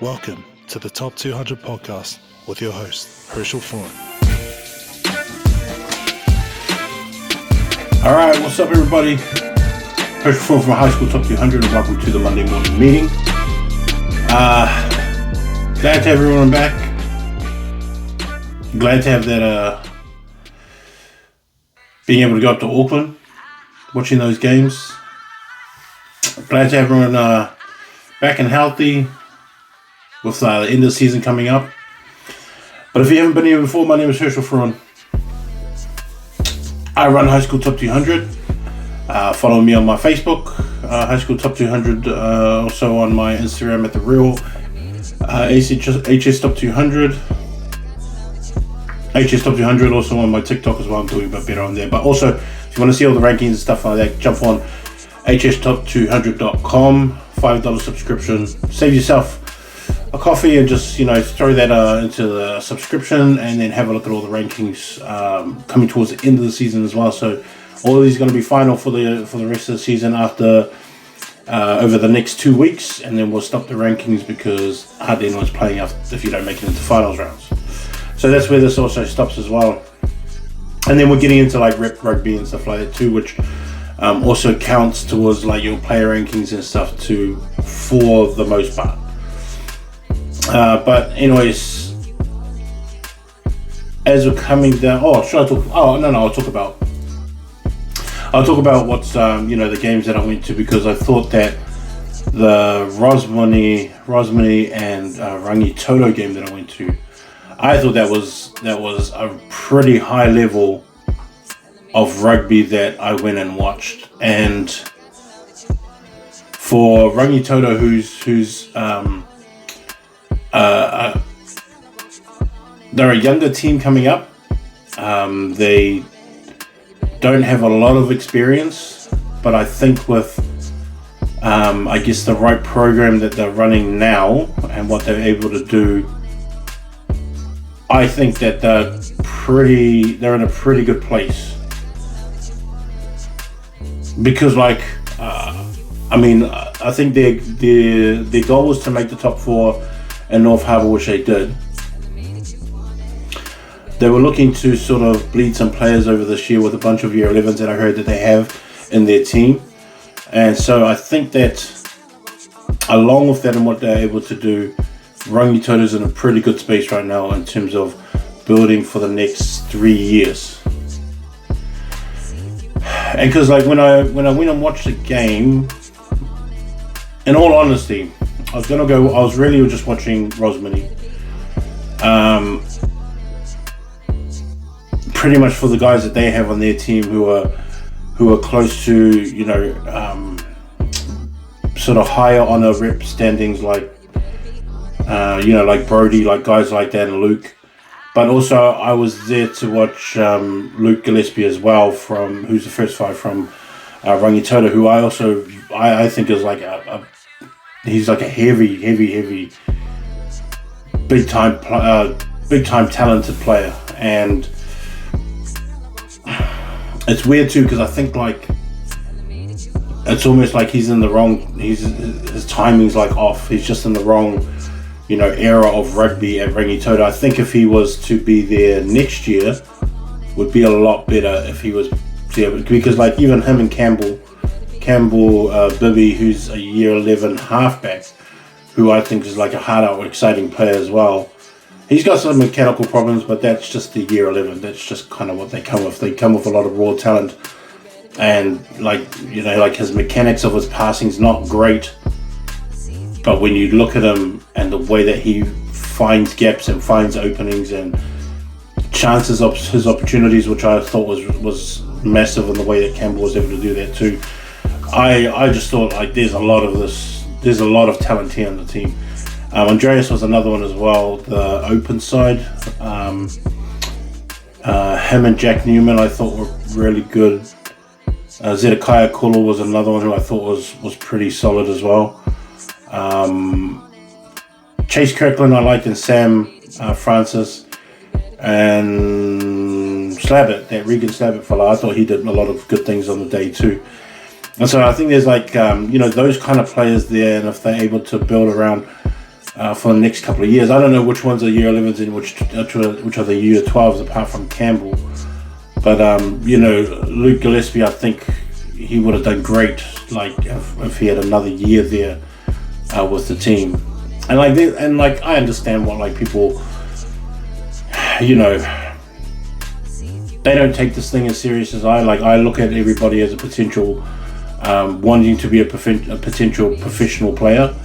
Welcome to the Top 200 podcast with your host, Herschel Foran. All right, what's up, everybody? Herschel Foran from High School Top 200, and welcome to the Monday morning meeting. Glad to have everyone back. Glad to have that, being able to go up to Auckland, watching those games. Glad to have everyone back and healthy with the end of the season coming up. But if you haven't been here before, my name is Herschel Foran. I run High School Top 200. Follow me on my Facebook, High School Top 200. Also on my Instagram at the real HS Top 200. HS Top 200. Also on my TikTok as well. I'm doing a bit better on there. But also, if you want to see all the rankings and stuff like that, jump on hstop200.com. $5 subscription. Save yourself a coffee and just, throw that into the subscription, and then have a look at all the rankings coming towards the end of the season as well. So all of these are going to be final for the rest of the season after over the next 2 weeks, and then we'll stop the rankings because hardly anyone's playing if you don't make it into finals rounds. So that's where this also stops as well. And then we're getting into like rep rugby and stuff like that too, which also counts towards like your player rankings and stuff too, for the most part. But anyways, as we're coming down, I'll talk about what's the games that I went to, because I thought that the Rosmini and Rangitoto game that I went to, I thought that was a pretty high level of rugby that I went and watched. And for Rangitoto, who's they're a younger team coming up. They don't have a lot of experience, but I think with the right program that they're running now and what they're able to do, I think that they're in a pretty good place. Because I think their goal was to make the top four in North Harbour, which they did. They were looking to sort of bleed some players over this year with a bunch of year 11s that I heard that they have in their team. And so I think that along with that and what they're able to do, Rangitoto's in a pretty good space right now in terms of building for the next 3 years. And because when I went and watched the game, in all honesty, I was really just watching Rosmini. Pretty much for the guys that they have on their team who are close to, sort of higher honor rep standings, like Bede, like guys like that, and Luke. But also I was there to watch Luke Gillespie as well, who's the first five from Rangitoto, who I think is like he's like a heavy, big time talented player. And it's weird too, because I think like it's almost like he's in the wrong. His timing's like off. He's just in the wrong, era of rugby at Rangitoto. I think if he was to be there next year, would be a lot better if he was there, because like even him and Campbell Bede, who's a year 11 halfback, who I think is like a hard-out, exciting player as well. He's got some mechanical problems, but that's just the year 11. That's just kind of what they come with. They come with a lot of raw talent, and like his mechanics of his passing is not great. But when you look at him and the way that he finds gaps and finds openings and chances of his opportunities, which I thought was massive, in the way that Campbell was able to do that too. I just thought like there's a lot of talent here on the team. Andreas was another one as well, the open side. Him and Jack Newman I thought were really good. Zedekiah Kula was another one who I thought was pretty solid as well. Chase Kirkland I liked, and Sam Francis, and Slabbit, that Regan Slabbit fella. I thought he did a lot of good things on the day too. And so I think there's like, those kind of players there, and if they're able to build around for the next couple of years. I don't know which ones are year 11s and which are the year 12s apart from Campbell. But, Luke Gillespie, I think he would have done great, like, if he had another year there with the team. And, I understand what, like, people, they don't take this thing as serious as I. Like, I look at everybody as a potential, wanting to be a potential professional player.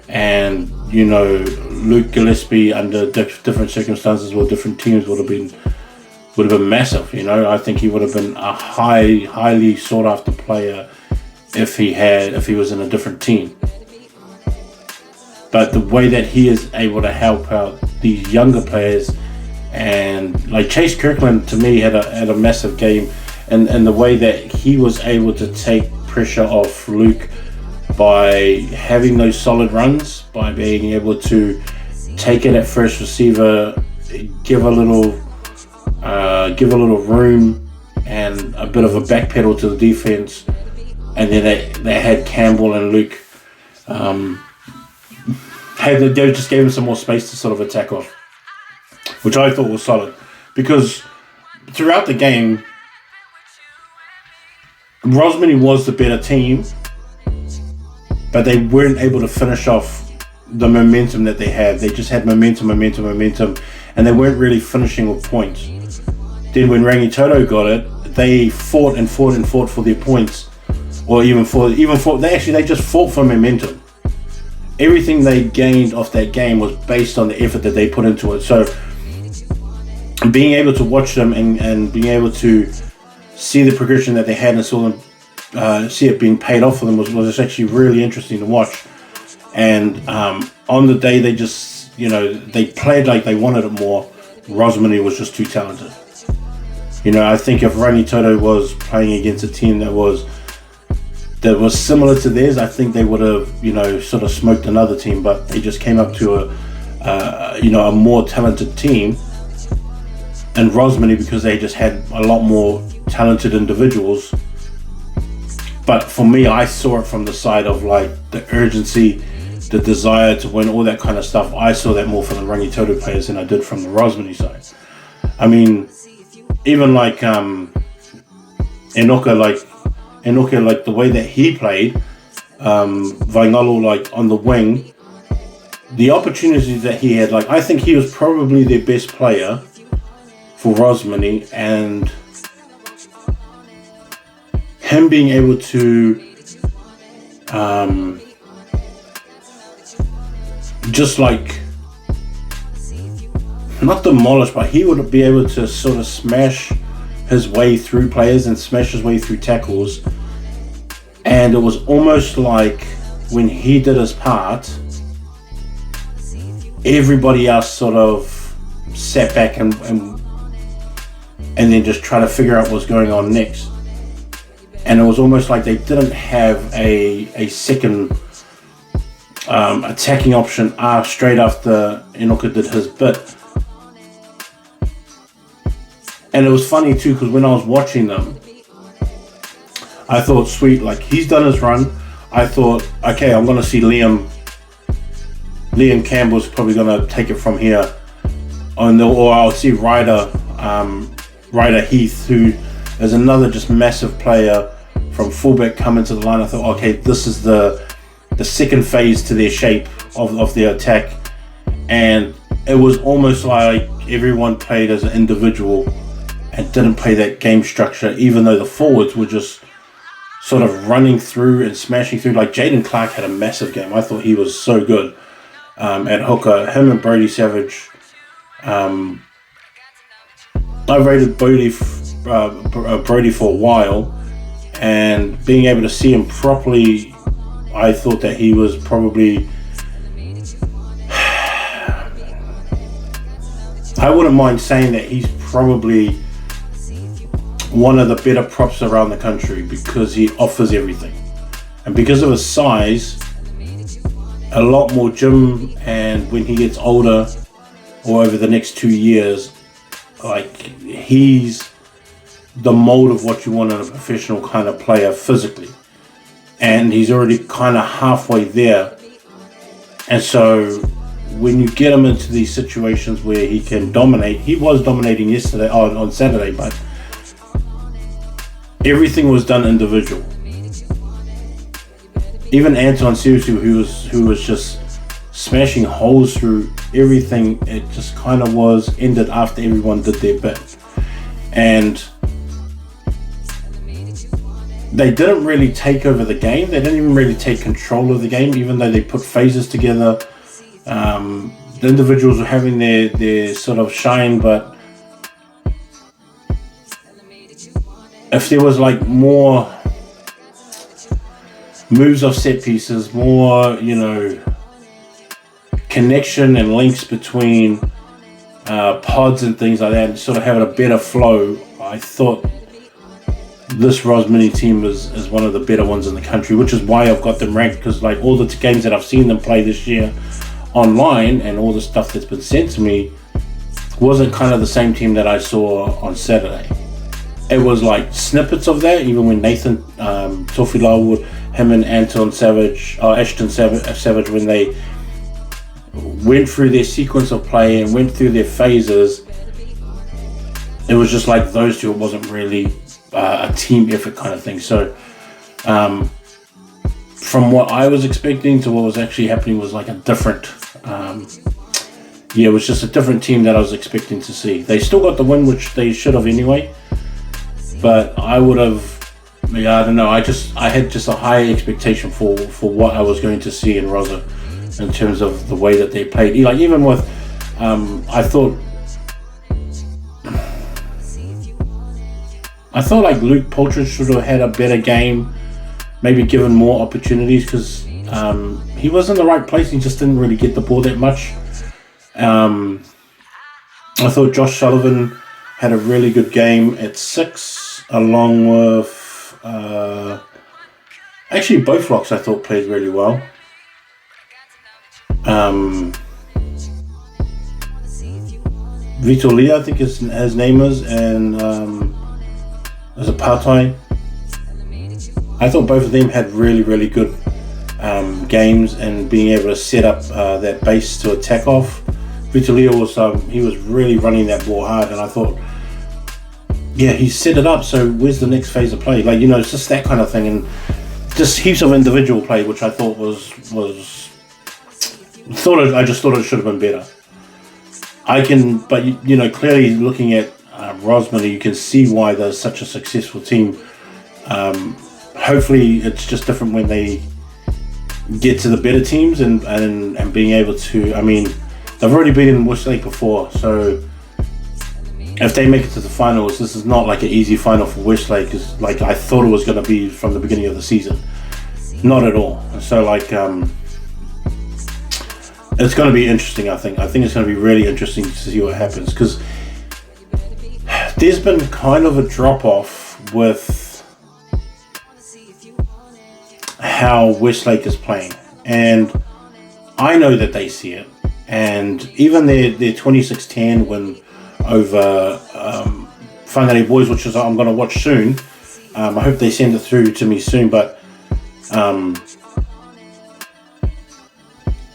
And, Luke Gillespie under different circumstances or different teams would have been massive. I think he would have been a highly sought after player if he was in a different team. But the way that he is able to help out these younger players, and like Chase Kirkland to me had a massive game, and the way that he was able to take pressure off Luke by having those solid runs, by being able to take it at first receiver, give a little room and a bit of a back pedal to the defense, and then they had Campbell and Luke. They just gave him some more space to sort of attack off, which I thought was solid, because throughout the game, Rosmini was the better team, but they weren't able to finish off the momentum that they had. They just had momentum, and they weren't really finishing with points. Then when Rangitoto got it, they fought for their points, or even they just fought for momentum. Everything they gained off that game was based on the effort that they put into it. So being able to watch them and being able to see the progression that they had and saw them, see it being paid off for them was actually really interesting to watch. And on the day they just, they played like they wanted it more. Rosmini was just too talented. I think if Rangitoto was playing against a team that was similar to theirs, I think they would have, sort of smoked another team. But they just came up to a more talented team, and Rosmini, because they just had a lot more talented individuals. But for me, I saw it from the side of like the urgency, the desire to win, all that kind of stuff. I saw that more from the Rangitoto players than I did from the Rosmini side. I mean, even like Enoka, like the way that he played, Vaingalo, like on the wing, the opportunities that he had, like I think he was probably their best player for Rosmini, and him being able to just like not demolish, but he would be able to sort of smash his way through players and smash his way through tackles. And it was almost like when he did his part, everybody else sort of sat back and then just try to figure out what's going on next. And it was almost like they didn't have a second attacking option straight after Enoka did his bit. And it was funny too, because when I was watching them, I thought, sweet, like he's done his run. I thought, okay, I'm going to see Liam Campbell's probably going to take it from here. Or I'll see Ryder Heath, who is another just massive player from fullback, coming to the line. I thought, okay, this is the second phase to their shape of their attack. And it was almost like everyone played as an individual and didn't play that game structure, even though the forwards were just sort of running through and smashing through. Like Jaden Clark had a massive game. I thought he was so good at hooker. Him and Brody Savage. I rated Brody for a while, and being able to see him properly, I thought that he was probably, I wouldn't mind saying that he's probably one of the better props around the country, because he offers everything. And because of his size, a lot more gym, and when he gets older, or over the next 2 years, like he's the mold of what you want in a professional kind of player physically. And he's already kind of halfway there. And so when you get him into these situations where he can dominate, he was dominating yesterday on Saturday, but everything was done individual. Even Anton seriously, who was just smashing holes through everything, it just kind of was ended after everyone did their bit. And they didn't really take over the game. They didn't even really take control of the game, even though they put phases together. The individuals were having their sort of shine, but if there was like more moves off set pieces, more, connection and links between pods and things like that, and sort of having a better flow, I thought this Rosmini team is one of the better ones in the country, which is why I've got them ranked, because like all the games that I've seen them play this year online and all the stuff that's been sent to me wasn't kind of the same team that I saw on Saturday. It was like snippets of that, even when Nathan Tofilau would, him and Ashton Savage, when they went through their sequence of play and went through their phases, it was just like those two. It wasn't really a team effort kind of thing. So from what I was expecting to what was actually happening was like a different it was just a different team that I was expecting to see. They still got the win, which they should have anyway, but I would have, I don't know, I had just a high expectation for what I was going to see in Rosa in terms of the way that they played. Like even with I thought like Luke Poltridge should have had a better game, maybe given more opportunities, because he was in the right place. He just didn't really get the ball that much. I thought Josh Sullivan had a really good game at 6, along with actually both locks I thought played really well. Vito Lee, I think his name is, and as a part-time, I thought both of them had really, really good games, and being able to set up that base to attack off. Vito Lee was he was really running that ball hard, and I thought, yeah, he set it up. So where's the next phase of play? Like, it's just that kind of thing, and just heaps of individual play, which I thought I just thought it should have been better. But clearly looking at Rosmini, you can see why they're such a successful team. Hopefully it's just different when they get to the better teams and being able to, they've already beaten Westlake before, so if they make it to the finals, this is not like an easy final for Westlake, because like I thought it was going to be from the beginning of the season. Not at all. So like it's going to be interesting. I think it's going to be really interesting to see what happens, because there's been kind of a drop off with how Westlake is playing, and I know that they see it. And even their 26-10 win over Whangarei Boys, which is I'm going to watch soon. I hope they send it through to me soon, but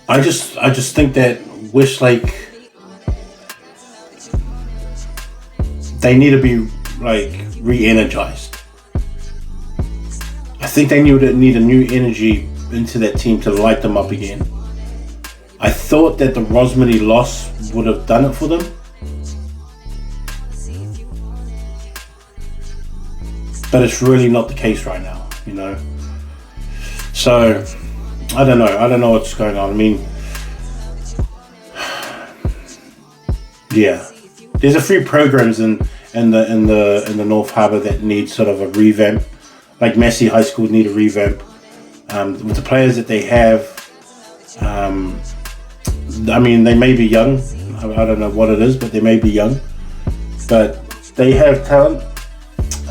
I just think that Westlake, they need to be like re-energized. I think they need a new energy into that team to light them up again. I thought that the Rosmini loss would have done it for them, but it's really not the case right now, So I don't know what's going on. Yeah, there's a few programs in the North Harbour that need sort of a revamp. Like Massey High School need a revamp. With the players that they have, they may be young. I don't know what it is, but they may be young. But they have talent.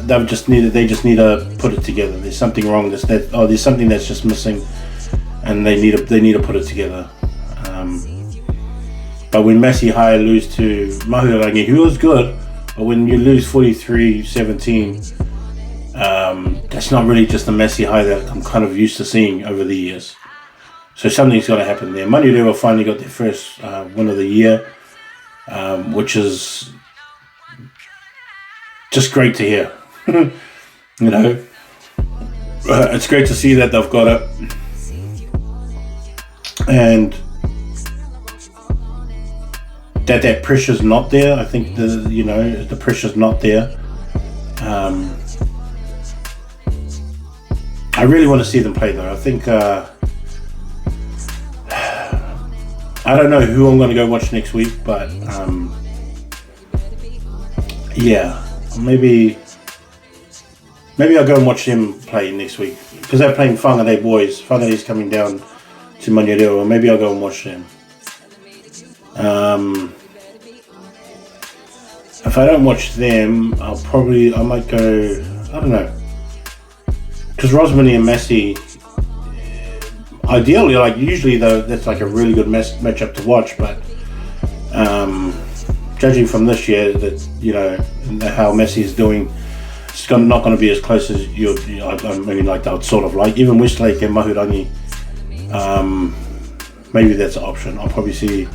They just need to put it together. There's something wrong. There's something that's just missing, and they need to put it together. But when Massey High lose to Mahurangi, who was good, but when you lose 43-17, that's not really just the Massey High that I'm kind of used to seeing over the years. So something's got to happen there. Manurewa finally got their first win of the year, which is just great to hear. It's great to see that they've got it. And that pressure's not there. I think the pressure's not there. I really want to see them play though. I think I don't know who I'm going to go watch next week, but maybe I'll go and watch them play next week because they're playing Whangarei boys. Whangarei's coming down to Manurewa. Maybe I'll go and watch them. If I don't watch them, I might go. I don't know, because Rosmini and Massey. Ideally, usually though, that's a really good matchup to watch. But judging from this year, that how Massey is doing, it's not going to be as close as they would sort of like. Even Westlake and Mahurangi, maybe that's an option. I'll probably see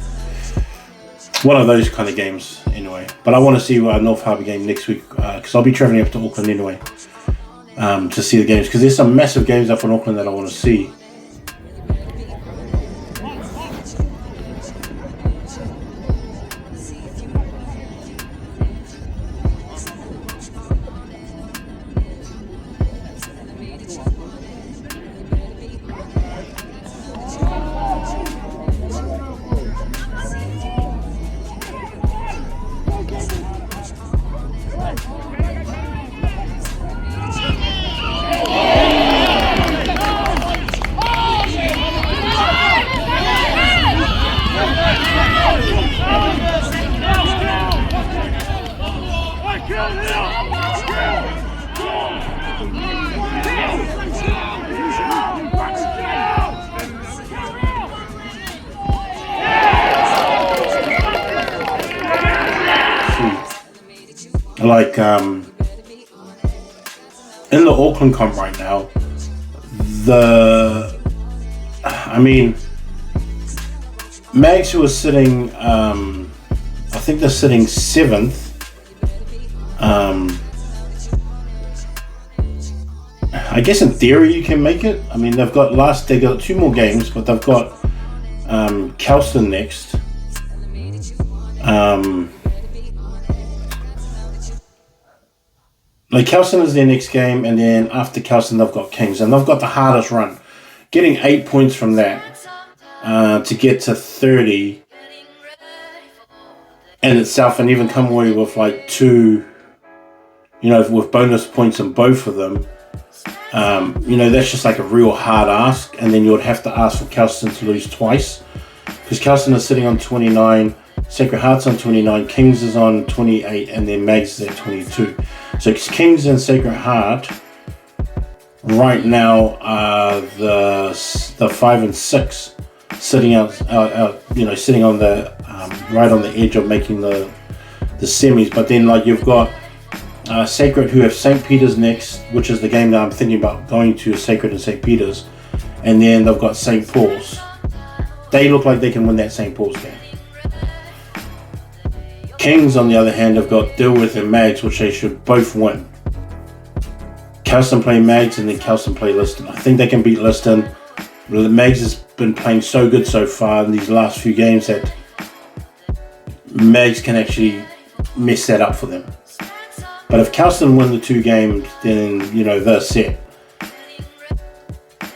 one of those kind of games anyway. But I want to see a North Harbour game next week because I'll be travelling up to Auckland anyway to see the games because there's some massive games up in Auckland that I want to see. In the Auckland comp right now, Mags, who are sitting, I think they're sitting 7th. I guess in theory you can make it. They got 2 more games, but they've got Kelston next. Kelston is their next game, and then after Kelston they've got Kings, and they've got the hardest run. Getting 8 points from that to get to 30 in itself, and even come away with 2, with bonus points in both of them. That's just a real hard ask, and then you would have to ask for Kelston to lose twice, because Kelston is sitting on 29, Sacred Heart's on 29, Kings is on 28, and then Mags is at 22. So Kings and Sacred Heart right now are the 5 and 6, sitting sitting on the right on the edge of making the semis. But then you've got Sacred, who have St. Peter's next, which is the game that I'm thinking about going to, Sacred and St. Peter's, and then they've got St. Paul's. They look like they can win that St. Paul's game. Kings, on the other hand, have got Dilworth and Mags, which they should both win. Kelston play Mags, and then Kelston play Liston. I think they can beat Liston. Mags has been playing so good so far in these last few games that Mags can actually mess that up for them. But if Kelston win the 2 games, then they're set.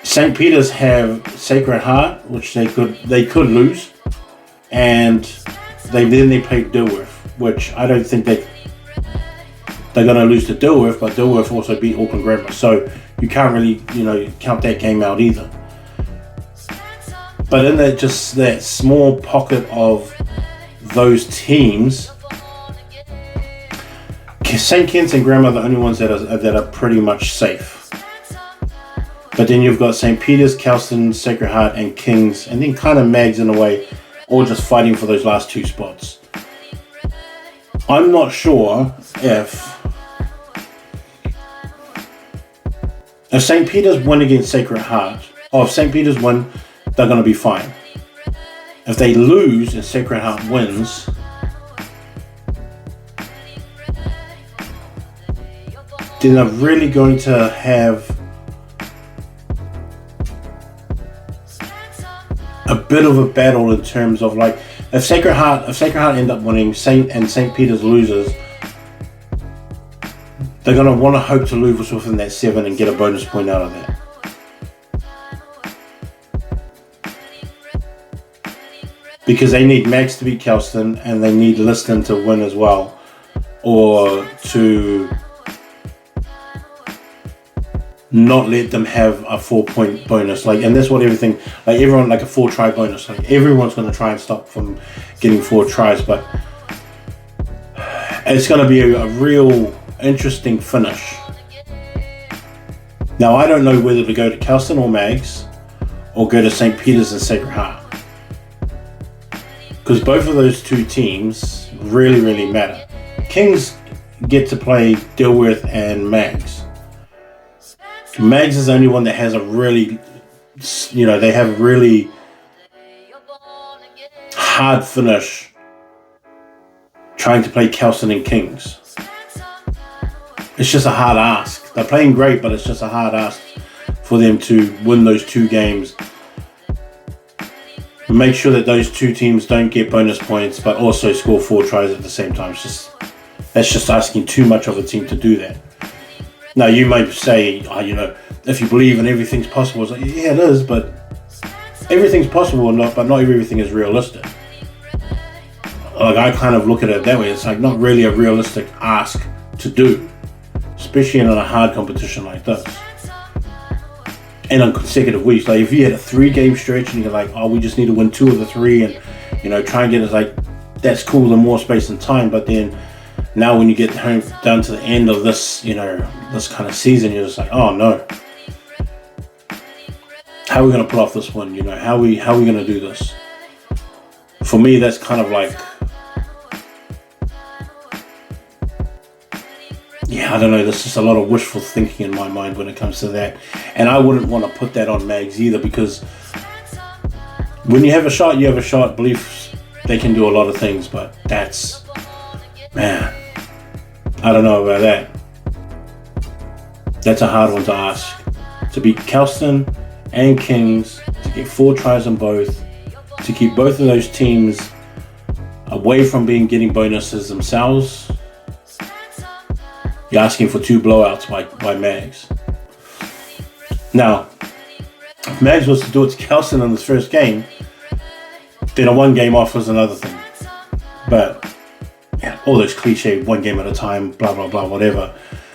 St. Peter's have Sacred Heart, which they could lose, and they played Dilworth, which I don't think they're going to lose to Dilworth, but Dilworth also beat Auckland Grammar, so you can't really count that game out either. But in that small pocket of those teams, St. Kitts and Grammar are the only ones that are pretty much safe. But then you've got St. Peter's, Kelston, Sacred Heart, and Kings, and then kind of Mags in a way, all just fighting for those last 2 spots. I'm not sure if St. Peter's win against Sacred Heart, or if St. Peter's win, they're going to be fine. If they lose and Sacred Heart wins, then they're really going to have a bit of a battle in terms of like, if Sacred Heart end up winning, St. Peter's loses, they're going to want to hope to lose within that 7 and get a bonus point out of that. Because they need Mags to beat Kelston and they need Liston to win as well, or to not let them have a 4-point bonus. Like, and that's what everyone, like a 4-try bonus. Like, everyone's going to try and stop from getting 4 tries, but it's going to be a real interesting finish. Now, I don't know whether to go to Kelston or Mags, or go to St. Peter's and Sacred Heart, because both of those two teams really, really matter. Kings get to play Dilworth and Mags. Mags is the only one that has a really, they have a really hard finish trying to play Kelston and Kings. It's just a hard ask. They're playing great, but it's just a hard ask for them to win those 2 games. Make sure that those 2 teams don't get bonus points, but also score 4 tries at the same time. That's just asking too much of a team to do that. Now, you might say, if you believe in everything's possible, it's like, yeah, it is, but everything's possible, but not everything is realistic. Like, I kind of look at it that way. It's like not really a realistic ask to do, especially in a hard competition like this. And on consecutive weeks, like if you had a 3-game stretch and you're like, oh, we just need to win 2 of the 3 and, try and get it, like, that's cool, the more space and time. But then now when you get down to the end of this, this kind of season, you're just like, oh no. How are we going to pull off this one? How are we going to do this? For me, that's kind of like, I don't know, there's just a lot of wishful thinking in my mind when it comes to that. And I wouldn't want to put that on Mags either, because when you have a shot, you have a shot. Beliefs, they can do a lot of things, but that's, man, I don't know about that. That's a hard one to ask. To beat Kelston and Kings, to get 4 tries on both, to keep both of those teams away from getting bonuses themselves. You're asking for 2 blowouts by Mags. Now, if Mags was to do it to Kelston in this first game, then a 1 game off was another thing. But all those cliche 1 game at a time, blah blah blah, whatever.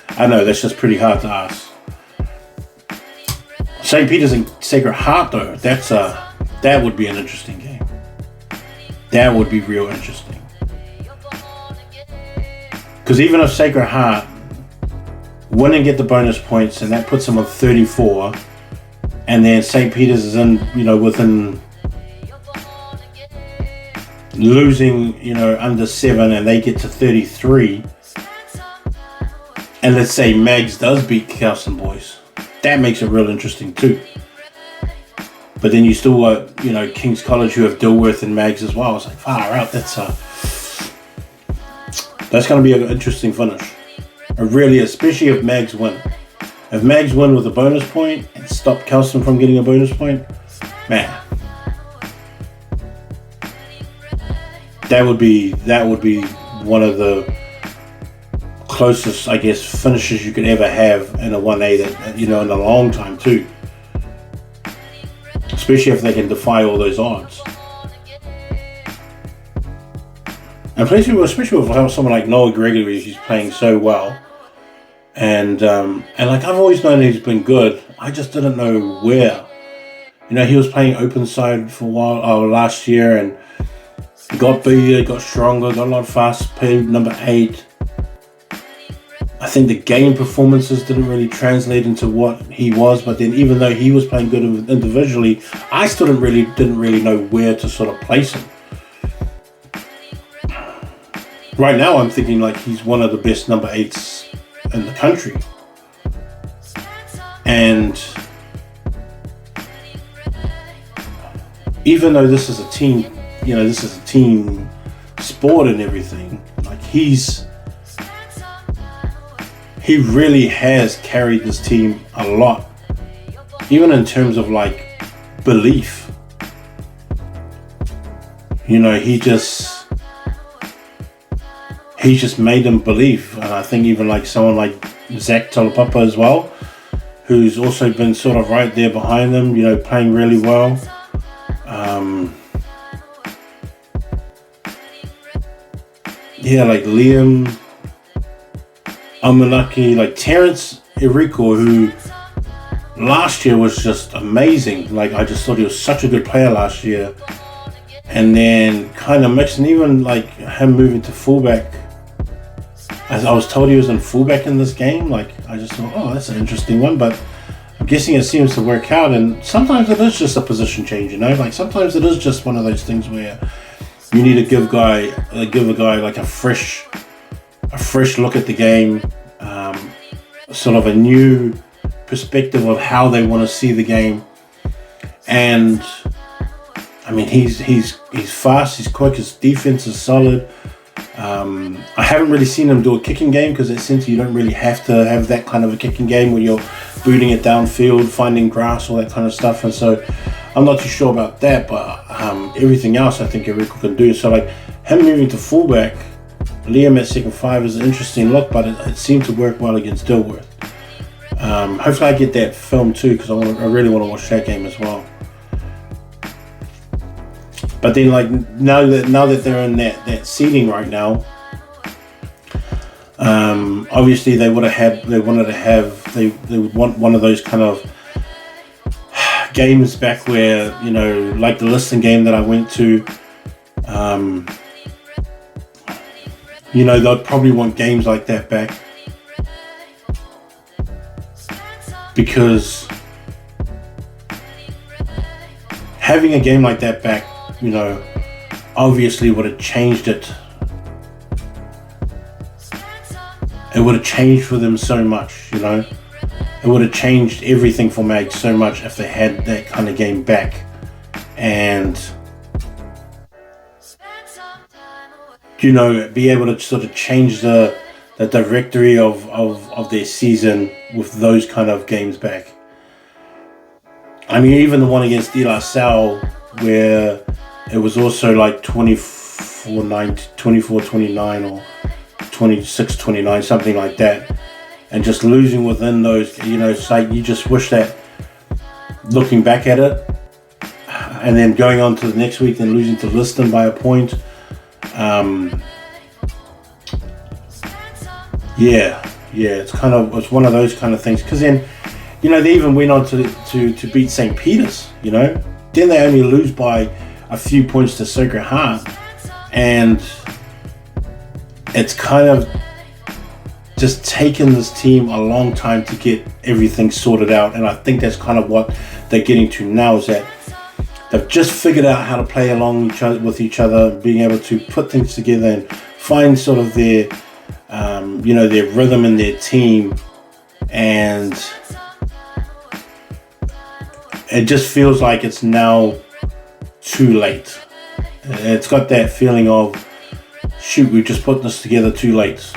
I know that's just pretty hard to ask. St. Peter's and Sacred Heart, though, that would be an interesting game. That would be real interesting. Because even if Sacred Heart win and get the bonus points, and that puts them on 34, and then St. Peter's is in, within losing, under 7, and they get to 33, and let's say Mags does beat Kelston boys, that makes it real interesting too. But then you still got, King's College, who have Dilworth and Mags as well. It's like, far out, that's going to be an interesting finish. Really, especially if Mags win. If Mags win with a bonus point and stop Kelston from getting a bonus point, man, that would be one of the closest, I guess, finishes you could ever have in a 1A that, in a long time too. Especially if they can defy all those odds. And especially with someone like Noah Gregory, who's playing so well. And like, I've always known he's been good. I just didn't know where. He was playing open side for a while last year, and got bigger, got stronger, got a lot faster, played number 8. I think the game performances didn't really translate into what he was, but then even though he was playing good individually, I still didn't really know where to sort of place him. Right now I'm thinking like he's one of the best number 8s in the country. And even though this is a team, this is a team sport and everything, like he really has carried this team a lot, even in terms of like belief. He just made them believe. And I think even like someone like Zach Talapapa as well, who's also been sort of right there behind them, playing really well. Like Liam Amanaki, like Terence Eriko, who last year was just amazing. Like I just thought he was such a good player last year. And then kind of mixing, even like him moving to fullback. As I was told he was in fullback in this game, like I just thought, oh, that's an interesting one. But I'm guessing it seems to work out. And sometimes it is just a position change, like sometimes it is just one of those things where you need to give a guy like a fresh look at the game, sort of a new perspective of how they want to see the game. And I mean, he's fast, he's quick, his defense is solid. I haven't really seen him do a kicking game because essentially you don't really have to have that kind of a kicking game where you're booting it downfield, finding grass, all that kind of stuff. And so I'm not too sure about that, but everything else I think Eriko can do. So like him moving to fullback, Liam at second five is an interesting look, but it seemed to work well against Dilworth. Hopefully I get that film too, because I really want to watch that game as well. But then like now that they're in that seeding right now, obviously they would want one of those kind of games back where, like the Liston game that I went to, they'd probably want games like that back, because having a game like that back, obviously would have changed it. It would have changed for them so much, It would have changed everything for Mag so much if they had that kind of game back. And, be able to sort of change the directory of their season with those kind of games back. I mean, even the one against De La Salle, where it was also like 24-29 or 26-29, something like that, and just losing within those, it's like you just wish that, looking back at it, and then going on to the next week and losing to Liston by a point. It's one of those kind of things, because then, they even went on to beat St. Peter's, Then they only lose by a few points to Sacred Heart, and it's kind of just taken this team a long time to get everything sorted out. And I think that's kind of what they're getting to now, is that they've just figured out how to play along with each other, being able to put things together and find sort of their their rhythm in their team. And it just feels like it's now too late. It's got that feeling of, shoot, we just put this together too late.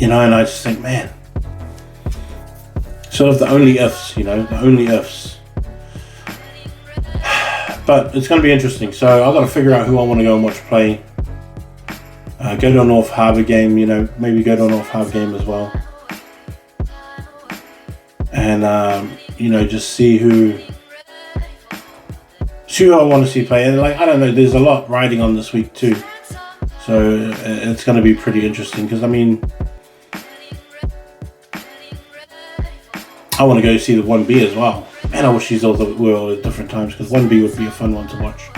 And I just think, man, sort of the only ifs, the only ifs. But it's going to be interesting. So I've got to figure out who I want to go and watch play. Go to a North Harbour game, maybe go to a North Harbour game as well. And, just see who I want to see play. And I don't know, there's a lot riding on this week too. So it's going to be pretty interesting, because, I want to go see the 1B as well. Man, I wish these all were at different times, because 1B would be a fun one to watch.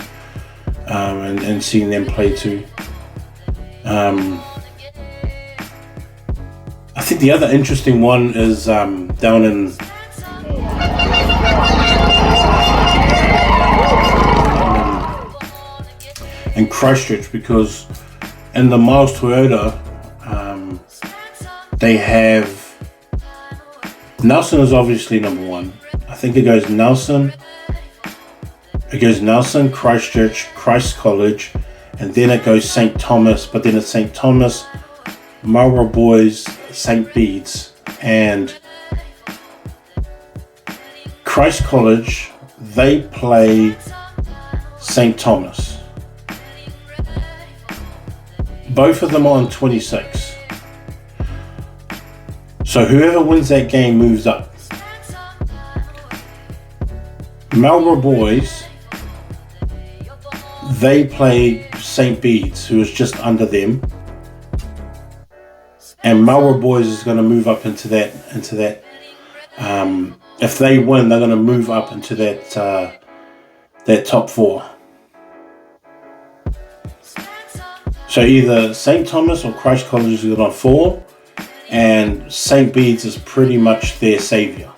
And seeing them play too. I think the other interesting one is down in Christchurch, because in the Miles Toyota, they have Nelson is obviously number one. I think it goes Nelson, Christchurch, Christ College, and then it goes St. Thomas, but then it's St. Thomas, Marlborough Boys, St. Bede's, and Christ College, they play St. Thomas. Both of them are on 26. So whoever wins that game moves up. Marlborough Boys, they play St. Bede's, who is just under them. And Marlborough Boys is going to move up into that. If they win, they're going to move up into that top four. So either St. Thomas or Christ College is on 4, and St. Bede's is pretty much their saviour.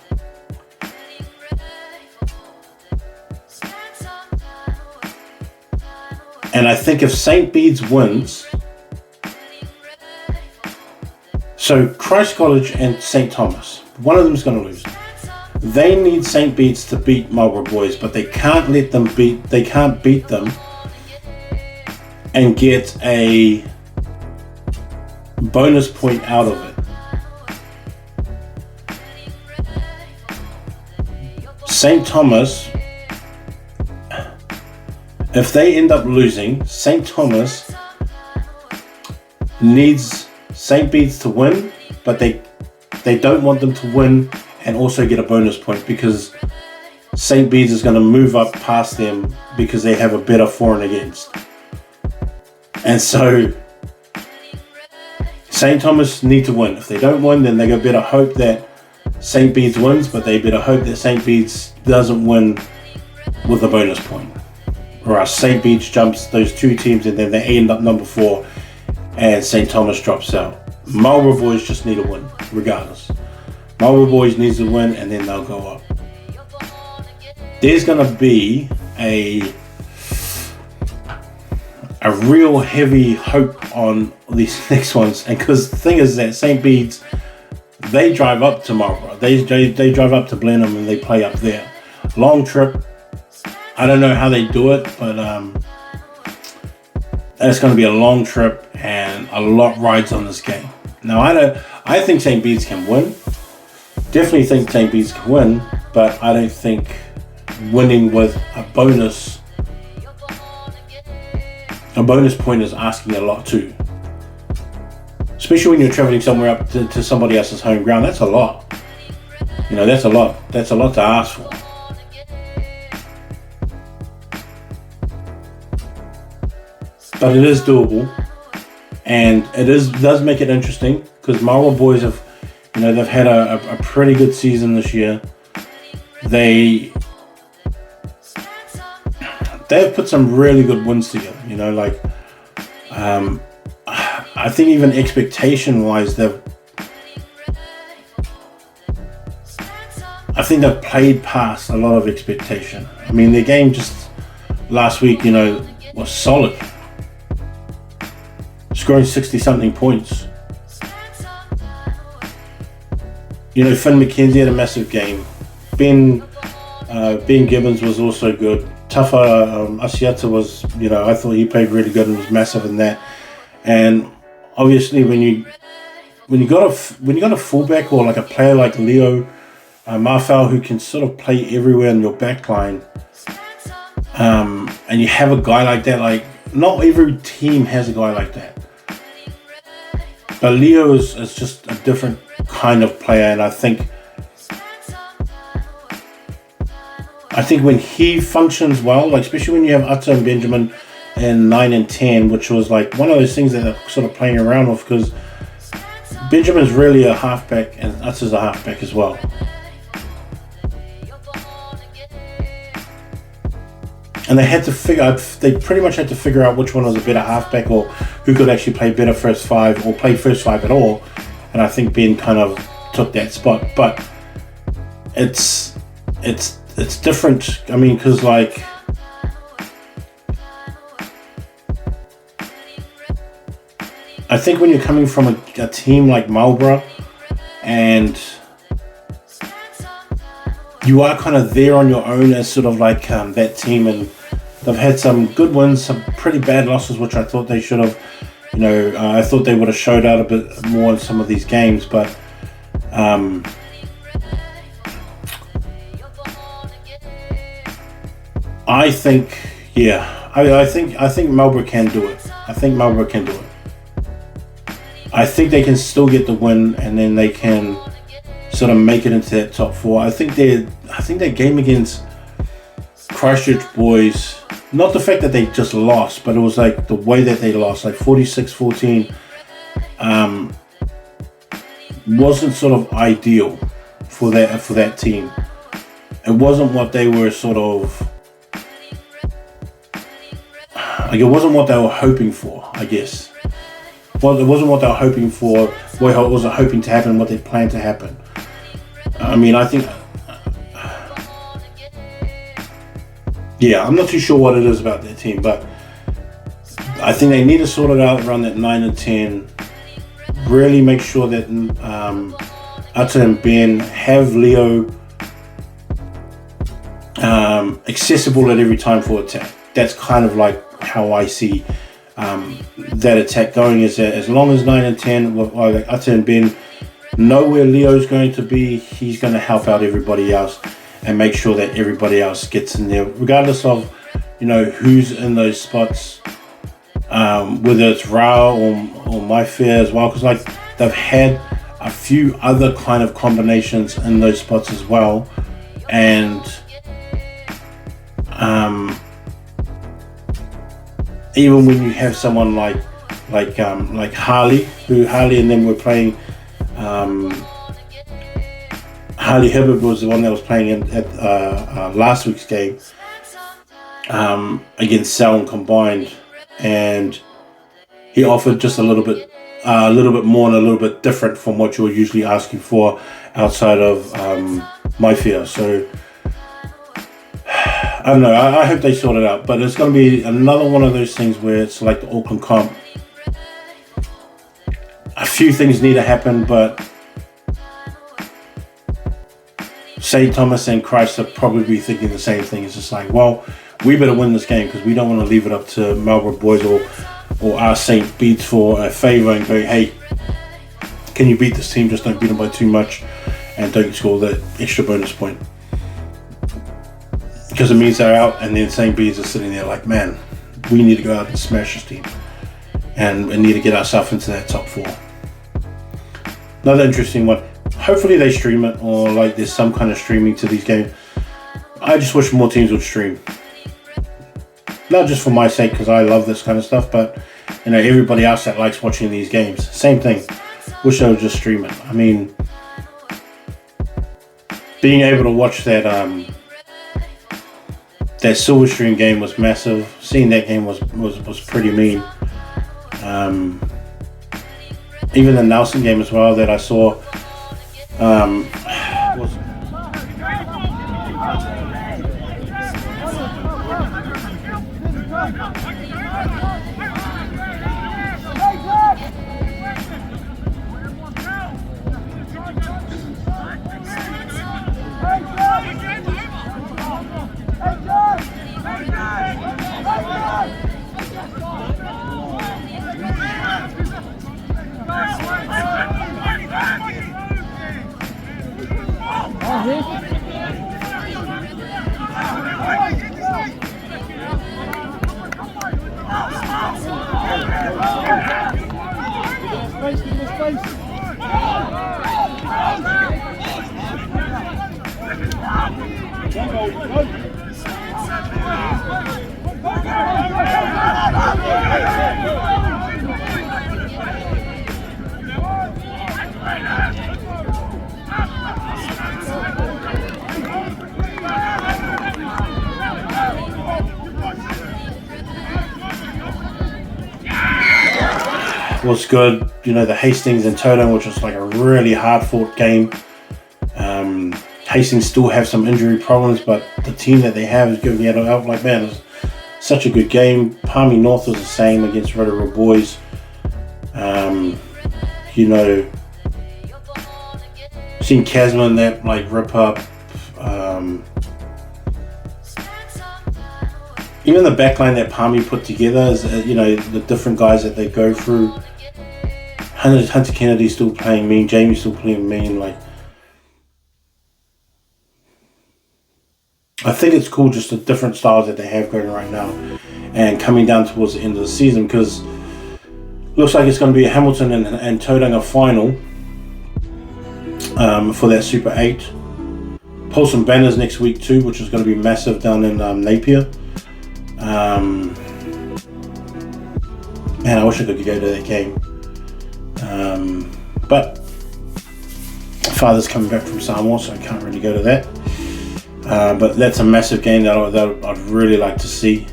And I think if St. Bede's wins, so Christ College and St. Thomas, one of them is going to lose. They need St. Bede's to beat Marlborough Boys, but they can't beat them and get a bonus point out of it. St. Thomas, if they end up losing, St. Thomas needs St. Bede's to win, but they don't want them to win and also get a bonus point, because St. Bede's is going to move up past them because they have a better for and against. And so St. Thomas need to win. If they don't win, then they better hope that St. Bede's wins, but they better hope that St. Bede's doesn't win with a bonus point. Or else St. Bede's jumps those two teams and then they end up number 4 and St. Thomas drops out. Marlborough Boys just need a win, regardless. Marlborough Boys needs to win and then they'll go up. There's going to be a real heavy hope on these next ones, and because the thing is that St. Bede's, they drive up to Marlborough, they drive up to Blenheim and they play up there. Long trip. I don't know how they do it, but it's going to be a long trip and a lot rides on this game. Now I think St. Bede's can win. Definitely think St. Bede's can win, but I don't think winning with a bonus point is asking a lot too. Especially when you're traveling somewhere up to somebody else's home ground. That's a lot. You know, that's a lot. That's a lot to ask for. But it is doable, and does make it interesting, because Marlborough Boys have, they've had a pretty good season this year. They've put some really good wins together. I think even expectation-wise, they've played past a lot of expectation. I mean, their game just last week, was solid. Scoring 60-something points. Finn McKenzie had a massive game. Ben Gibbons was also good. Tafa Asiata was, I thought he played really good and was massive in that. And obviously, when you got a fullback or like a player like Leo Marfal, who can sort of play everywhere in your back line, and you have a guy like that, like not every team has a guy like that. But Leo is just a different kind of player, and I think when he functions well, like especially when you have Atta and Benjamin in 9 and 10, which was like one of those things that they're sort of playing around with, because Benjamin's really a halfback and Atta's a halfback as well. And they pretty much had to figure out which one was a better halfback, or who could actually play better first 5 or play first 5 at all. And I think Ben kind of took that spot. But it's different. I mean, because like I think when you're coming from a team like Marlborough, and you are kind of there on your own as sort of like that team, and they've had some good wins, some pretty bad losses, which I thought they should have. I thought they would have showed out a bit more in some of these games, but I think, I think Marlborough can do it. I think they can still get the win, and then they can sort of make it into that top 4. I think that game against Christchurch boys, not the fact that they just lost, but it was like the way that they lost, like 46-14, wasn't sort of ideal for that team. It wasn't what they were sort of like. It wasn't what they were hoping for, I guess. Well, it wasn't what they were hoping for. What it wasn't hoping to happen. What they planned to happen. I mean, I think. I'm not too sure what it is about their team, but I think they need to sort it out around that 9 and 10. Really make sure that Ata and Ben have Leo accessible at every time for attack. That's kind of like how I see that attack going, is that as long as 9 and 10 with Ata and Ben know where Leo's going to be, he's going to help out everybody else and make sure that everybody else gets in there, regardless of who's in those spots, whether it's Ra or My Fair as well, because like they've had a few other kind of combinations in those spots as well, and even when you have someone like Harley and them were playing. Harley Hibbert was the one that was playing at last week's game against Selwyn combined, and he offered just a little bit more and a little bit different from what you're usually asking for outside of My Fear. So I don't know. I hope they sort it out, but it's going to be another one of those things where it's like the Auckland comp. A few things need to happen, but St. Thomas and Christ are probably thinking the same thing. It's just like, well, we better win this game because we don't want to leave it up to Marlborough boys or our St. Beats for a favour and go, hey, can you beat this team? Just don't beat them by too much and don't score that extra bonus point. Because it means they're out, and then St. Beats are sitting there like, man, we need to go out and smash this team and we need to get ourselves into that top 4. Another interesting one. Hopefully they stream it, or like there's some kind of streaming to these games. I just wish more teams would stream. Not just for my sake, because I love this kind of stuff, but everybody else that likes watching these games. Same thing. Wish they would just stream it. I mean, being able to watch that Silverstream game was massive. Seeing that game was pretty mean. Even the Nelson game as well that I saw. Was good, the Hastings and Toto, which was like a really hard fought game. Hastings still have some injury problems, but the team that they have is giving it out. Like, man, it's such a good game. Palmy North was the same against Rotorua boys. Seeing Casman that like rip up Even the backline that Palmy put together is, the different guys that they go through. Hunter Kennedy still playing mean, Jamie still playing mean. Like, I think it's cool just the different styles that they have going right now, and coming down towards the end of the season, because looks like it's going to be a Hamilton and Tauranga final for that Super 8. Pull some banners next week too, which is going to be massive down in Napier. Man, I wish I could go to that game. But father's coming back from Samoa, so I can't really go to that. But that's a massive game that I'd really like to see.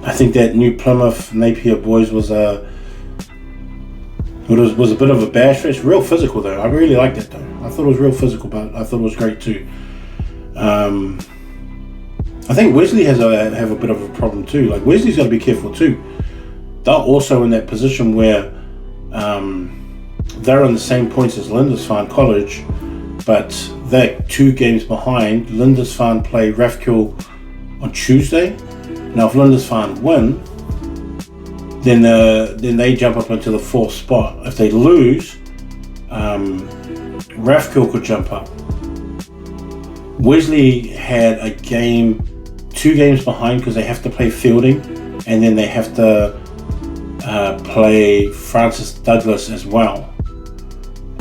I think that New Plymouth Napier boys was a bit of a bash fest. Real physical though. I really liked it though. I thought it was real physical, but I thought it was great too. I think Wesley have a bit of a problem too. Like, Wesley's got to be careful too. They're also in that position where they're on the same points as Lindisfarne College, but they're 2 games behind. Lindisfarne play Rathkill on Tuesday. Now, if Lindisfarne win, then they jump up into the 4th spot. If they lose, Rathkill could jump up. Wesley had 2 games behind because they have to play Fielding, and then they have to play Francis Douglas as well.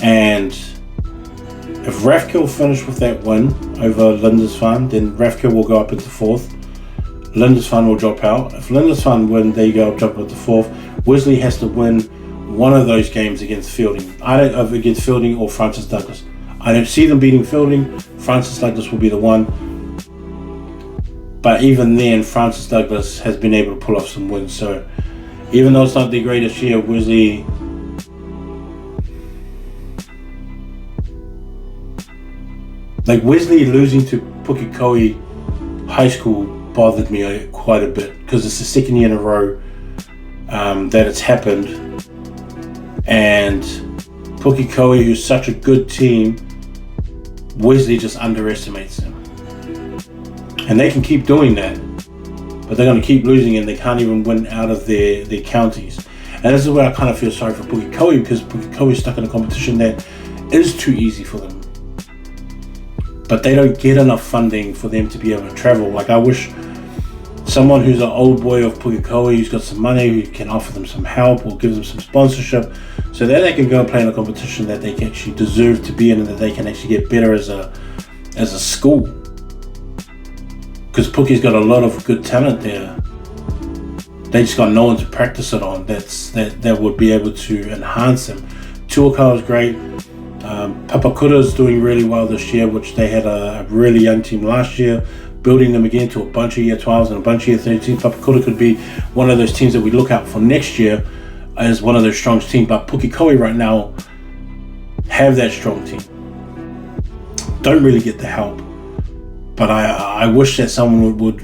And if Rathkill finish with that win over Lindisfarne, then Rathkill will go up into 4th. Lindisfarne will drop out. If Lindisfarne win, they go jump up to 4th. Wesley has to win one of those games against Fielding. Against Fielding or Francis Douglas. I don't see them beating Fielding. Francis Douglas will be the one. But even then, Francis Douglas has been able to pull off some wins. So even though it's not the greatest year, Wesley losing to Pukekohe High School bothered me quite a bit, because it's the 2nd year in a row that it's happened, and Pukekohe, who's such a good team, Wesley just underestimates them, and they can keep doing that, but they're going to keep losing, and they can't even win out of their counties. And this is where I kind of feel sorry for Pukekohe, because Pukekohe is stuck in a competition that is too easy for them, but they don't get enough funding for them to be able to travel. Like, I wish someone who's an old boy of Pukekohe, who's got some money, who can offer them some help or give them some sponsorship, so that they can go and play in a competition that they can actually deserve to be in, and that they can actually get better as a school. Because Puke's got a lot of good talent there. They just got no one to practice it on that would be able to enhance them. Tuakau's great. Papakura's doing really well this year, which they had a really young team last year, building them again to a bunch of year 12s and a bunch of year 13s. Papakura could be one of those teams that we look out for next year as one of those strong teams, but Pukekohe right now have that strong team. Don't really get the help, but I wish that someone would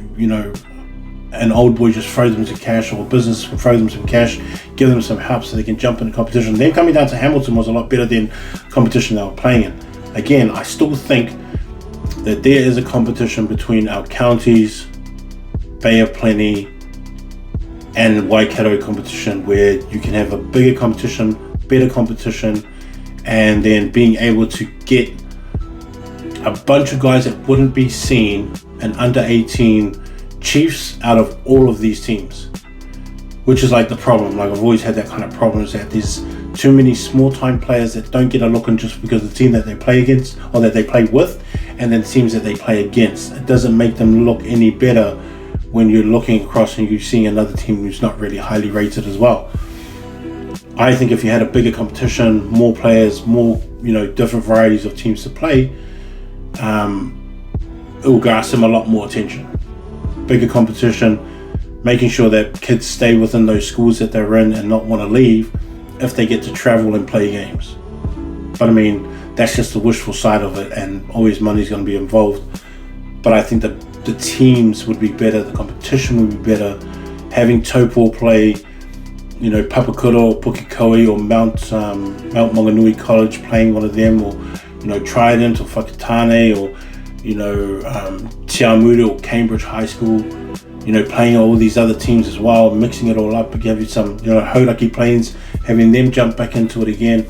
an old boy just throw them some cash, or a business would throw them some cash, give them some help so they can jump into competition. Them coming down to Hamilton was a lot better than competition they were playing in. Again, I still think that there is a competition between our counties, Bay of Plenty, and Waikato competition, where you can have a bigger competition, better competition, and then being able to get a bunch of guys that wouldn't be seen and under 18 Chiefs out of all of these teams, which is like the problem. Like, I've always had that kind of problem, is that there's too many small time players that don't get a look in just because of the team that they play against or that they play with, and then teams that they play against. It doesn't make them look any better when you're looking across and you're seeing another team who's not really highly rated as well. I think if you had a bigger competition, more players, more different varieties of teams to play, it will grasp them a lot more attention. Bigger competition, making sure that kids stay within those schools that they're in and not want to leave if they get to travel and play games. But I mean, that's just the wishful side of it, and always money's going to be involved. But I think that the teams would be better, the competition would be better. Having Taupo play Papakura, Pukekohe, or Mount Maunganui College, playing one of them, or Trident or Whakatane, or Te Amuru or Cambridge High School, playing all these other teams as well, mixing it all up, give you some Hauraki Plains, having them jump back into it again.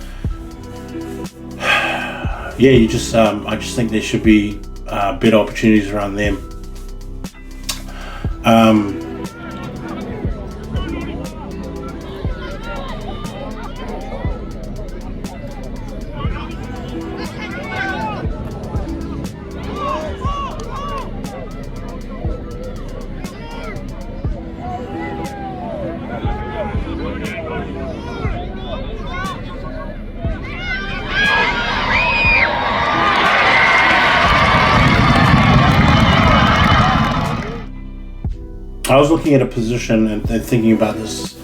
Yeah, I just think there should be better opportunities around them. I was looking at a position and thinking about this.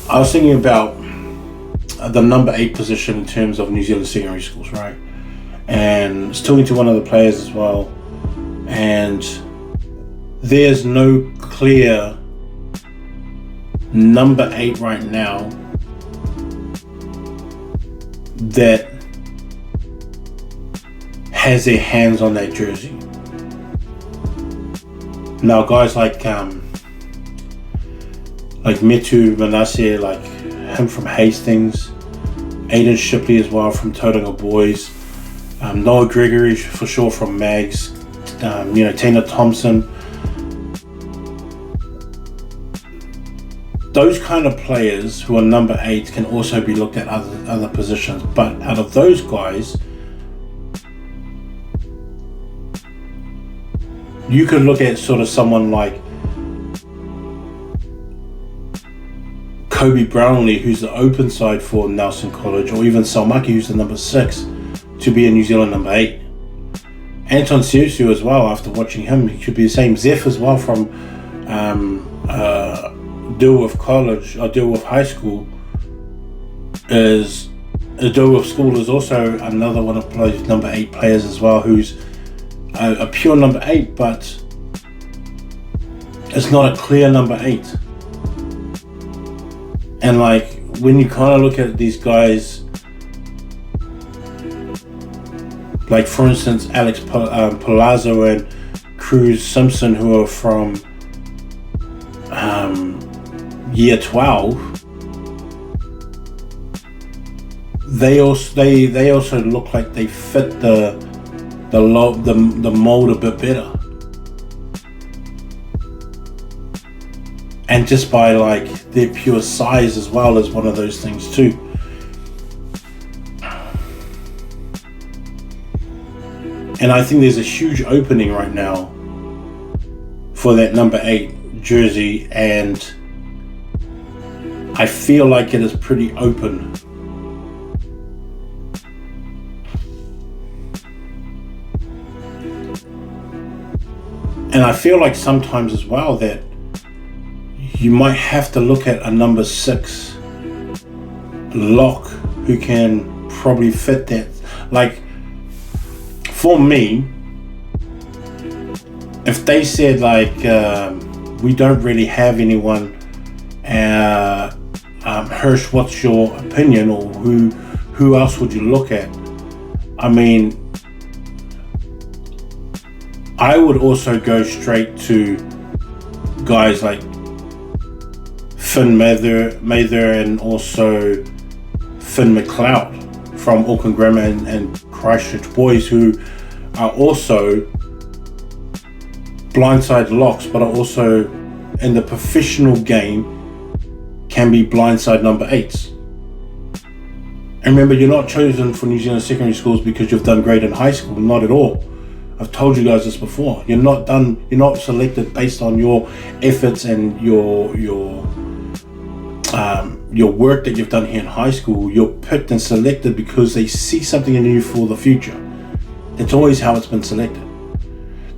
I was thinking about the number 8 position in terms of New Zealand secondary schools, right? And I was talking to one of the players as well, and there's no clear number 8 right now that has their hands on that jersey. Now, guys like Metu Manasseh, like him from Hastings, Aidan Shipley as well from Tauranga Boys, Noah Gregory for sure from Mags, Tina Thompson. Those kind of players who are number 8 can also be looked at other positions, but out of those guys, you could look at sort of someone like Kobe Brownlee, who's the open side for Nelson College, or even Salmaki, who's the number 6, to be a New Zealand number 8. Anton Siusu as well, after watching him, he should be the same. Zeph as well from Dilworth College, or Dilworth High School, Dilworth School is also another one of those number 8 players as well, who's a pure number 8, but it's not a clear number 8. And like when you kind of look at these guys, like for instance Alex Palazzo and Cruz Simpson, who are from year 12, they also look like they fit the mold a bit better, and just by like their pure size as well as one of those things too. And I think there's a huge opening right now for that number 8 jersey, and I feel like it is pretty open. And I feel like sometimes as well that you might have to look at a number 6 lock who can probably fit that. Like for me, if they said like we don't really have anyone, Hirsch, what's your opinion, or who else would you look at? I mean, I would also go straight to guys like Finn Mather and also Finn McLeod from Auckland Grammar and Christchurch Boys, who are also blindside locks, but are also in the professional game can be blindside number 8s. And remember, you're not chosen for New Zealand secondary schools because you've done great in high school. Not at all. I've told you guys this before. You're not selected based on your efforts and your work that you've done here in high school. You're picked and selected because they see something in you for the future. That's always how it's been selected.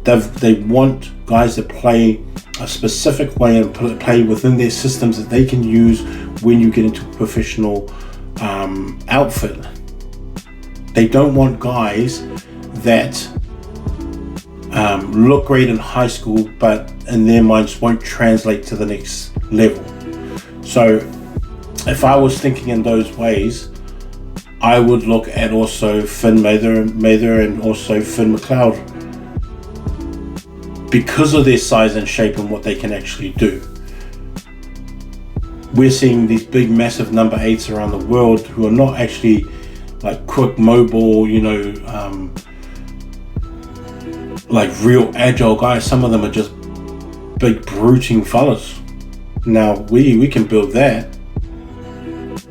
They want guys that play a specific way and play within their systems that they can use when you get into a professional outfit. They don't want guys that look great in high school, but in their minds won't translate to the next level. So if I was thinking in those ways, I would look at also Finn Mather and also Finn McLeod, because of their size and shape and what they can actually do. We're seeing these big, massive number 8s around the world who are not actually like quick, mobile, like real agile guys. Some of them are just big, brooding fellas. Now we can build that.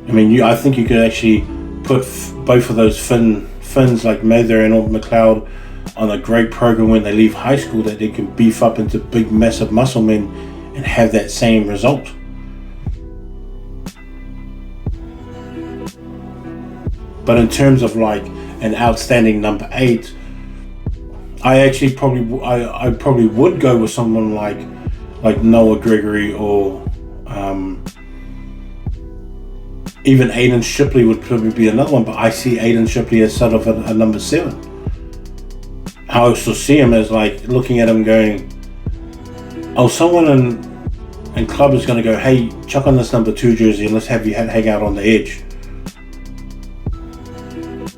I mean, I think you could actually put both of those Finns like Mather and McLeod on a great program when they leave high school, that they can beef up into big, massive muscle men and have that same result. But in terms of like an outstanding number 8, I probably would go with someone like Noah Gregory, or even Aiden Shipley would probably be another one. But I see Aiden Shipley as sort of a number 7. I also see him as like looking at him going, oh, someone in club is going to go, hey, chuck on this number 2 jersey and let's have you hang out on the edge,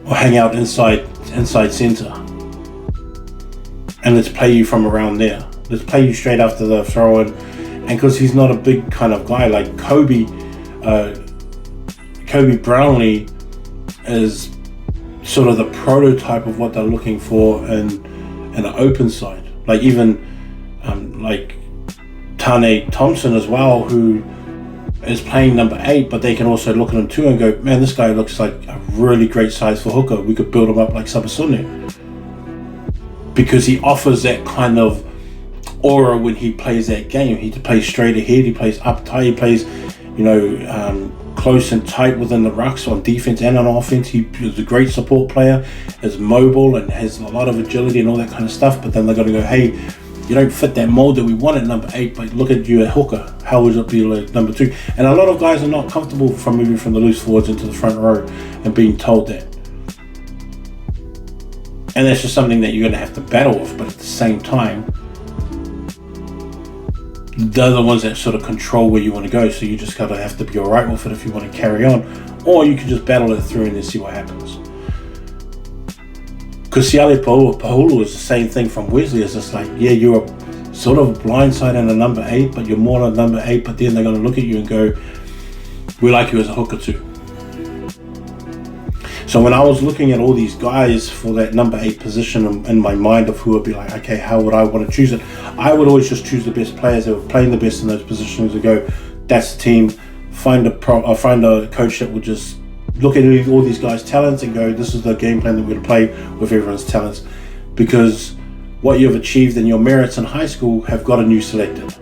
or hang out inside centre, and let's play you from around there. Let's play you straight after the throw in. And because he's not a big kind of guy like Kobe Brownlee is sort of the prototype of what they're looking for in an open side. Like even like Tane Thompson as well, who is playing number 8, but they can also look at him too and go, man, this guy looks like a really great size for hooker. We could build him up like Sabasune, because he offers that kind of aura when he plays that game. He plays straight ahead, he plays up tight, he plays close and tight within the rucks on defense and on offense. He is a great support player, is mobile and has a lot of agility and all that kind of stuff. But then they're going to go, hey, you don't fit that mold that we want at number 8, but look at you at hooker. How would it be like number 2? And a lot of guys are not comfortable from moving from the loose forwards into the front row and being told that. And that's just something that you're going to have to battle with. But at the same time, they're the ones that sort of control where you want to go. So you just gotta have to be alright with it if you want to carry on. Or you can just battle it through and then see what happens. Because Siale Pahulu is the same thing from Wesley. It's just like, yeah, you're a sort of blindside in a number 8, but you're more than a number 8, but then they're going to look at you and go, we like you as a hooker too. So when I was looking at all these guys for that number 8 position in my mind of who would be like, okay, how would I want to choose it? I would always just choose the best players that were playing the best in those positions and go, that's the team. Find a coach that would just look at all these guys' talents and go, this is the game plan that we're going to play with everyone's talents. Because what you've achieved in your merits in high school have got a new selected.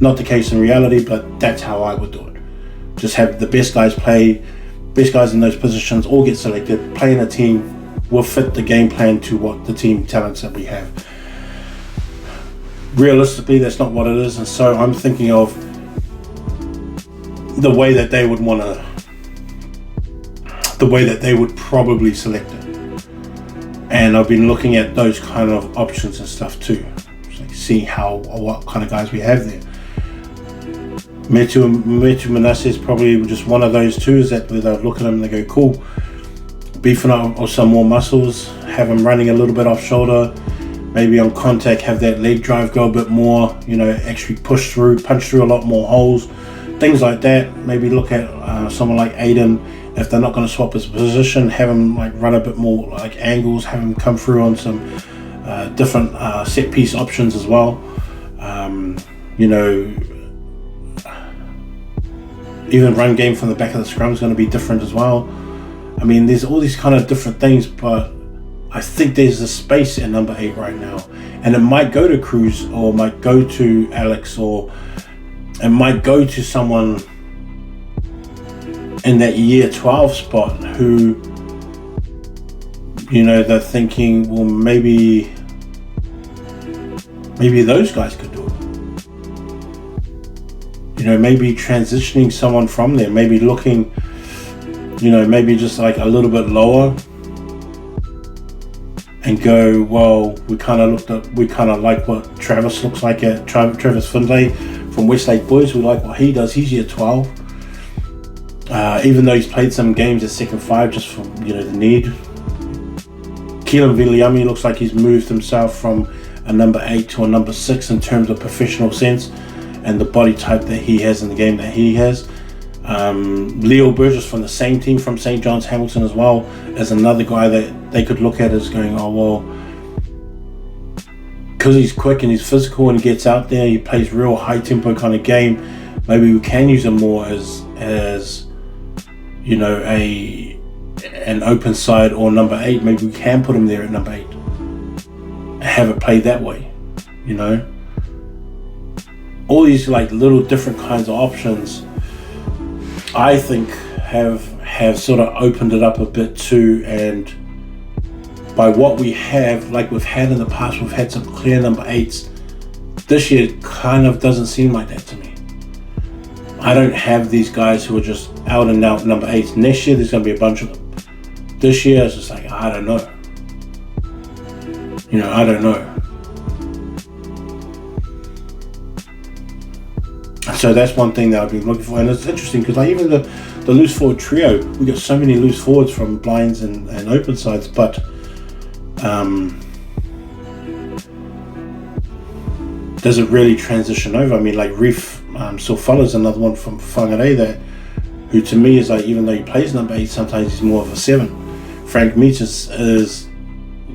Not the case in reality, but that's how I would do it. Just have the best guys play, best guys in those positions all get selected, play in a team, will fit the game plan to what the team talents that we have. Realistically, that's not what it is, and so I'm thinking of the way that they would want to, the way that they would probably select it. And I've been looking at those kind of options and stuff too, so see what kind of guys we have there. Metu Manasseh is probably just one of those two, is that they'll look at him and they go, cool, beefing up or some more muscles, have him running a little bit off shoulder, maybe on contact, have that leg drive go a bit more, actually punch through a lot more holes, things like that. Maybe look at someone like Aiden, if they're not going to swap his position, have him like run a bit more like angles, have him come through on some different set piece options as well. Even run game from the back of the scrum is going to be different as well. I mean, there's all these kind of different things, but I think there's a space in number 8 right now, and it might go to Cruz, or might go to Alex, or it might go to someone in that year 12 spot who, they're thinking, well, maybe those guys could do it. Maybe transitioning someone from there, maybe looking, maybe just like a little bit lower and go, well, we kind of like what Travis looks like at Travis Findlay from Westlake Boys. We like what he does. He's year 12. Even though he's played some games at second 5 just from the need. Keelan Viliami looks like he's moved himself from a number 8 to a number 6 in terms of professional sense and the body type that he has in the game that he has. Leo Burgess from the same team from St. John's Hamilton as well as another guy that they could look at as going, oh well, because he's quick and he's physical and he gets out there, he plays real high tempo kind of game, maybe we can use him more as an open side or number 8. Maybe we can put him there at number 8 and have it played that way. All these like little different kinds of options I think have sort of opened it up a bit too, and by what we have, like we've had in the past, we've had some clear number 8s. This year it kind of doesn't seem like that to me. I don't have these guys who are just out and out number 8s. Next year there's going to be a bunch of them. This year it's just like, I don't know. I don't know. So that's one thing that I've been looking for, and it's interesting because like even the loose forward trio, we got so many loose forwards from blinds and open sides, but does it really transition over? I mean, like Reef Silfala's another one from Whangarei who to me is like, even though he plays number 8, sometimes he's more of a 7. Frank Meach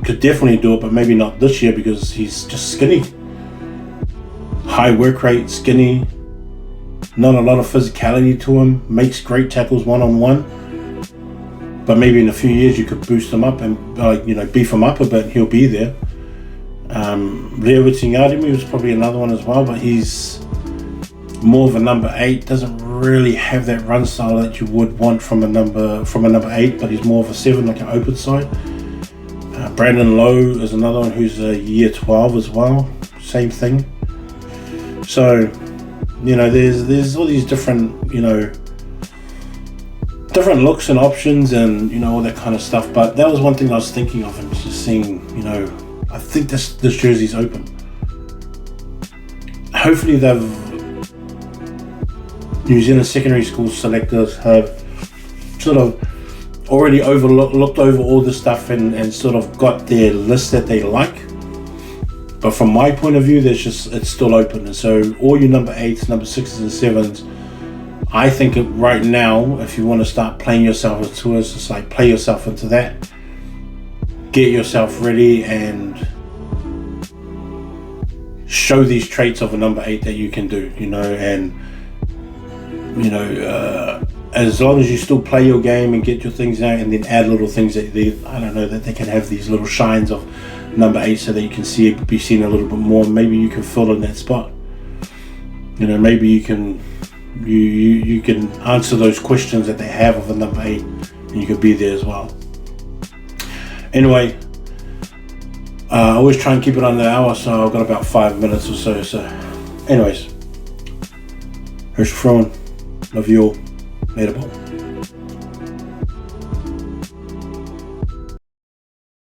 could definitely do it, but maybe not this year because he's just skinny. High work rate, skinny, not a lot of physicality to him, makes great tackles one-on-one, but maybe in a few years you could boost him up and beef him up a bit, he'll be there. Leo Wittingardimi was probably another one as well, but he's more of a number 8, doesn't really have that run style that you would want from a number 8, but he's more of a 7, like an open side. Brandon Lowe is another one who's a year 12 as well, same thing. So there's all these different different looks and options and all that kind of stuff, but that was one thing I was thinking of and just seeing, I think this jersey's open. Hopefully New Zealand secondary school selectors have sort of already looked over all this stuff and sort of got their list that they like. But from my point of view, it's still open. And so all your number 8s, number 6s and 7s, I think right now, if you want to start playing yourself into it, it's just like play yourself into that. Get yourself ready and show these traits of a number 8 that you can do, as long as you still play your game and get your things out and then add little things that they can have these little shines of number 8 so that you can be seen a little bit more. Maybe you can fill in that spot. Maybe you can answer those questions that they have of a number 8 and you could be there as well. Anyway, I always try and keep it under an hour, so I've got about 5 minutes or so. So anyways, here's Froen. Love you all. Later, ball.